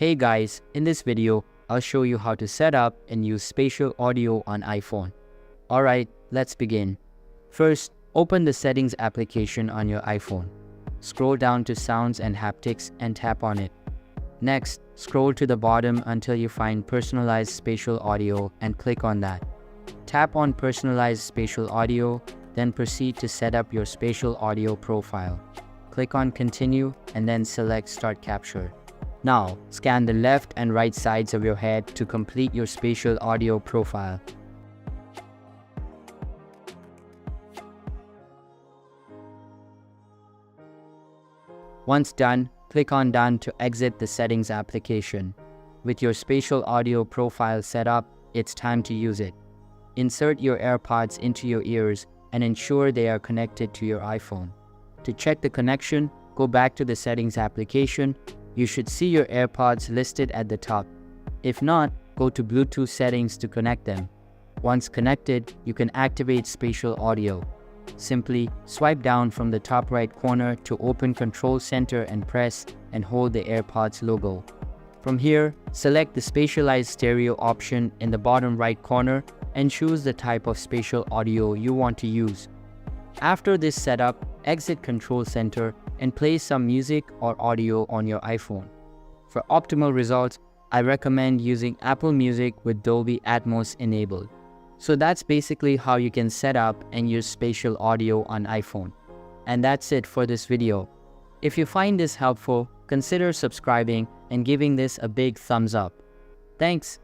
Hey guys, in this video, I'll show you how to set up and use spatial audio on iPhone. Alright, let's begin. First, open the settings application on your iPhone. Scroll down to sounds and haptics and tap on it. Next, scroll to the bottom until you find personalized spatial audio and click on that. Tap on personalized spatial audio, then proceed to set up your spatial audio profile. Click on continue and then select start capture. Now, scan the left and right sides of your head to complete your spatial audio profile. Once done, click on Done to exit the settings application. With your spatial audio profile set up, it's time to use it. Insert your AirPods into your ears and ensure they are connected to your iPhone. To check the connection, go back to the settings application. You should see your AirPods listed at the top. If not, go to Bluetooth settings to connect them. Once connected, you can activate spatial audio. Simply swipe down from the top right corner to open Control Center and press and hold the AirPods logo. From here, select the Spatialized Stereo option in the bottom right corner and choose the type of spatial audio you want to use. After this setup, exit Control Center and play some music or audio on your iPhone. For optimal results, I recommend using Apple Music with Dolby Atmos enabled. So that's basically how you can set up and use spatial audio on iPhone. And that's it for this video. If you find this helpful, consider subscribing and giving this a big thumbs up. Thanks.